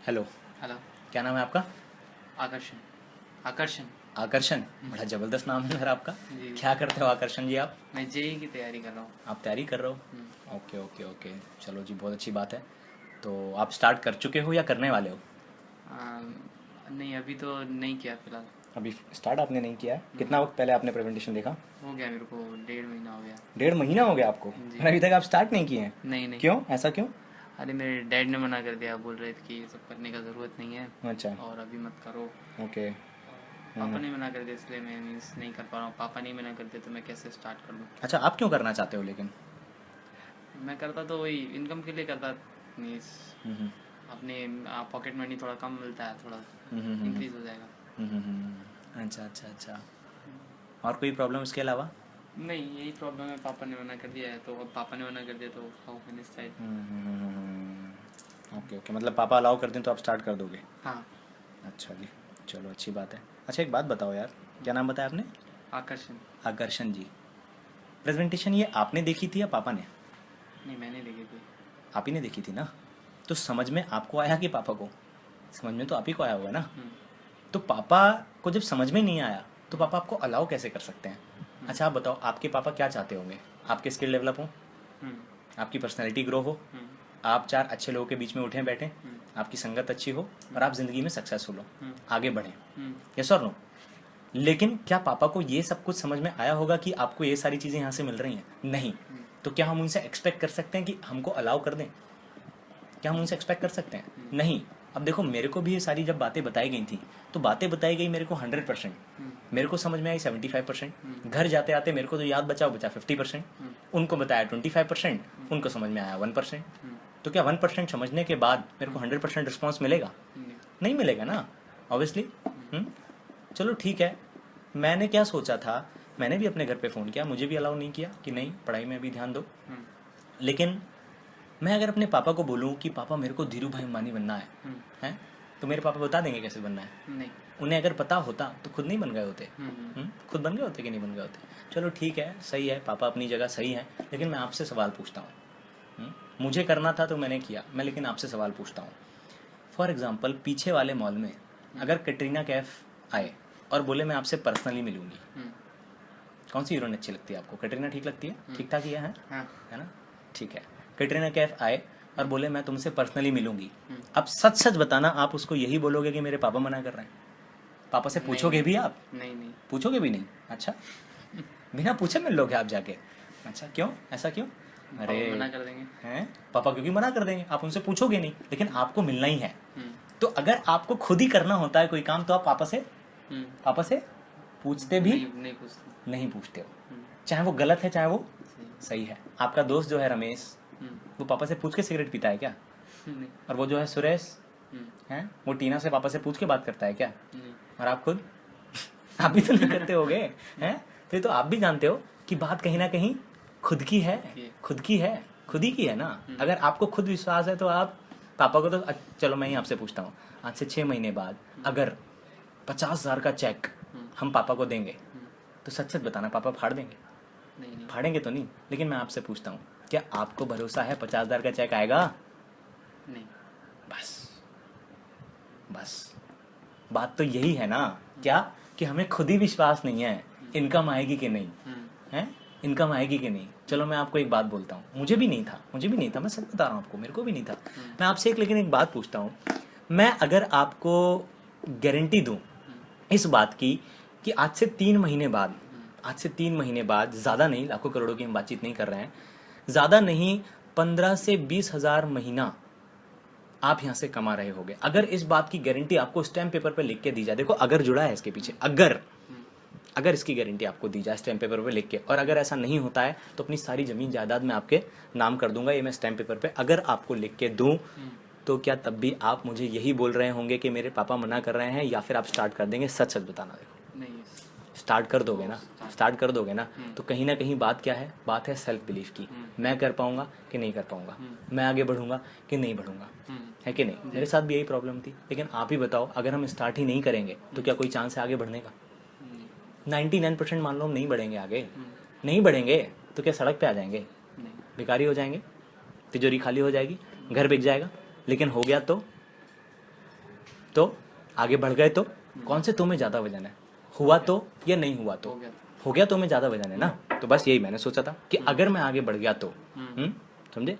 Hello. Hello. क्या नाम है आपका? आकर्षण। आकर्षण। आकर्षण। बड़ा ज़बरदस्त नाम है सर आपका। जी। क्या करते हो आकर्षण जी आप? मैं जेई की तैयारी कर रहा हूँ। आप तैयारी कर रहे हो? हम्म। ओके ओके ओके, चलो जी, बहुत अच्छी बात है। तो आप स्टार्ट कर चुके हो या करने वाले हो? नहीं, अभी तो नहीं किया फिलहाल। अभी स्टार्ट आपने नहीं किया है? हम्म। कितना वक्त पहले आपने प्रेजेंटेशन देखा? हो गया, मेरे को 1.5 महीना हो गया। 1.5 महीना हो गया आपको जी। और अभी तक आप स्टार्ट नहीं किए हैं? नहीं नहीं। क्यों, ऐसा क्यों? अरे मेरे डैड ने मना कर दिया, बोल रहे थे कि ये सब करने का ज़रूरत नहीं है अच्छा। और अभी मत करो। ओके। पापा ने मना कर दिया, इसलिए मैं मीन्स नहीं कर पा रहा हूँ। पापा नहीं मना करते तो मैं कैसे स्टार्ट कर दूँ। अच्छा, आप क्यों करना चाहते हो लेकिन? मैं करता तो वही इनकम के लिए करता। मीन्स हम्म अपने पॉकेट मनी थोड़ा कम मिलता है, थोड़ा हम्म हम्म हम्म इंक्रीज हो जाएगा। अच्छा अच्छा अच्छा। और कोई प्रॉब्लम इसके अलावा? नहीं, यही प्रॉब्लम है, पापा ने मना कर दिया है तो अब पापा ने मना कर दिया तो how can start. Okay okay, मतलब पापा अलाउ कर दें तो आप स्टार्ट कर दोगे? हाँ। अच्छा जी, चलो अच्छी बात है। अच्छा, एक बात बताओ यार, क्या नाम बताया आपने? आकर्षण। आकर्षण जी। प्रेजेंटेशन ये आपने देखी थी या पापा ने? नहीं, मैंने देखी थी। आप ही ने देखी थी ना? तो समझ में आपको आया कि पापा को? समझ में तो आप ही को आया होगा ना? हम्म। तो पापा को जब समझ में नहीं आया तो पापा आपको अलाउ कैसे कर सकते हैं? अच्छा, आप बताओ, आपके पापा क्या चाहते होंगे? आपके स्किल डेवलप हो, हम्म। आपकी पर्सनैलिटी ग्रो हो, हम्म। आप चार अच्छे लोगों के बीच में उठें बैठें, हम्म। आपकी संगत अच्छी हो और आप ज़िंदगी में सक्सेसफुल हो, हम्म। आगे बढ़ें। हम्म। यस और नो? लेकिन क्या पापा को ये सब कुछ समझ में आया होगा कि आपको ये सारी चीज़ें यहाँ से मिल रही हैं? नहीं। तो क्या हम उनसे एक्सपेक्ट कर सकते हैं कि हमको अलाउ कर दें? क्या हम उनसे एक्सपेक्ट कर सकते हैं? नहीं। अब देखो, मेरे को भी ये सारी जब बातें बताई गई थी तो बातें बताई गई मेरे को 100%, मेरे को समझ में आई 75%, घर जाते आते मेरे को तो याद बचा 50%, उनको बताया 25%, उनको समझ में आया 1%। तो क्या 1% समझने के बाद मेरे को 100% रिस्पॉन्स मिलेगा? नहीं मिलेगा ना, ऑब्वियसली। चलो ठीक है। मैंने क्या सोचा था, मैंने भी अपने घर पे फ़ोन किया, मुझे भी अलाउ नहीं किया कि नहीं, पढ़ाई में अभी ध्यान दो। लेकिन मैं अगर अपने पापा को बोलूँ कि पापा मेरे को धीरू भाई अंबानी बनना है, हैं, तो मेरे पापा बता देंगे कैसे बनना है? नहीं। उन्हें अगर पता होता तो खुद नहीं बन गए होते? खुद बन गए होते कि नहीं बन गए होते? चलो ठीक है, सही है, पापा अपनी जगह सही है। लेकिन मैं आपसे सवाल पूछता हूँ, मुझे करना था तो मैंने किया, मैं लेकिन आपसे सवाल पूछता हूँ। फॉर एग्जाम्पल, पीछे वाले मॉल में अगर कटरीना कैफ आए और बोले मैं आपसे पर्सनली मिलूंगी, कौन सी हीरोइन अच्छी लगती है आपको? कटरीना ठीक लगती है? ठीक ठाक ही है ना? ठीक है। कटरीना कैफ आए और बोले मैं तुमसे पर्सनली मिलूंगी, अब सच सच बताना, आप उसको यही बोलोगे कि मेरे पापा मना कर रहे हैं? पापा से पूछोगे भी आप? नहीं नहीं। पूछोगे भी नहीं? अच्छा, बिना पूछे मिल लोगे आप जाके? अच्छा, क्यों, ऐसा क्यों? अरे मना कर देंगे। हैं, पापा क्योंकि मना कर देंगे, आप उनसे पूछोगे नहीं, लेकिन आपको मिलना ही है। तो अगर आपको खुद ही करना होता है कोई काम तो आप पापा से पूछते भी नहीं पूछते। नहीं पूछते हो, चाहे वो गलत है चाहे वो सही है। आपका दोस्त जो है रमेश, वो पापा से पूछ के सिगरेट पीता है क्या? नहीं। और वो जो है सुरेश हैं, वो टीना से पापा से पूछ के बात करता है क्या? नहीं। और आप खुद आप भी तो नहीं करते होगे, हैं? तो आप भी जानते हो कि बात कहीं ना कहीं खुद की है, खुद की है, खुद ही की है ना। अगर आपको खुद विश्वास है तो आप पापा को तो चलो मैं ही आपसे पूछता हूँ, आज से 6 महीने बाद अगर 50,000 का चेक हम पापा को देंगे तो सच सच बताना, पापा फाड़ देंगे? नहीं। फाड़ेंगे तो नहीं, लेकिन मैं आपसे पूछता हूँ, क्या आपको भरोसा है 50,000 का चेक आएगा? नहीं। बस बस, बात तो यही है ना, क्या कि हमें खुद ही विश्वास नहीं है इनकम आएगी कि नहीं, है, इनकम आएगी कि नहीं। चलो मैं आपको एक बात बोलता हूँ, मुझे भी नहीं था, मैं सच बता रहा हूँ आपको, मेरे को भी नहीं था। मैं आपसे लेकिन एक बात पूछता हूँ, मैं अगर आपको गारंटी दूँ इस बात की कि आज से 3 महीने बाद, ज़्यादा नहीं, लाखों करोड़ों की हम बातचीत नहीं कर रहे हैं, ज़्यादा नहीं, 15 से 20 हज़ार महीना आप यहाँ से कमा रहे होगे, अगर इस बात की गारंटी आपको स्टैम्प पेपर पे लिख के दी जाए, देखो अगर जुड़ा है इसके पीछे, अगर इसकी गारंटी आपको दी जाए स्टैम्प पेपर पे लिख के, और अगर ऐसा नहीं होता है तो अपनी सारी ज़मीन जायदाद मैं आपके नाम कर दूंगा, ये मैं स्टैम्प पेपर पे अगर आपको लिख के दूं, तो क्या तब भी आप मुझे यही बोल रहे होंगे कि मेरे पापा मना कर रहे हैं, या फिर आप स्टार्ट कर देंगे? सच सच बताना। देखो नहीं। स्टार्ट कर दोगे ना, तो कहीं ना कहीं बात क्या है, बात है सेल्फ बिलीफ की। मैं कर पाऊंगा कि नहीं कर पाऊंगा, मैं आगे बढ़ूंगा कि नहीं बढ़ूंगा, है कि नहीं? मेरे साथ भी यही प्रॉब्लम थी। लेकिन आप ही बताओ, अगर हम स्टार्ट ही नहीं करेंगे तो क्या कोई चांस है आगे बढ़ने का? 99% मान लो हम नहीं बढ़ेंगे आगे, नहीं बढ़ेंगे तो क्या सड़क पे आ जाएंगे, भिखारी हो जाएंगे, तिजोरी खाली हो जाएगी, घर बिक जाएगा। लेकिन हो गया तो तो आगे बढ़ गए तो कौन से तो में ज़्यादा वजन है, हुआ तो या नहीं हुआ तो, हो गया। हो गया तो में ज़्यादा वजन है ना। तो बस यही मैंने सोचा था कि अगर मैं आगे बढ़ गया तो, समझे।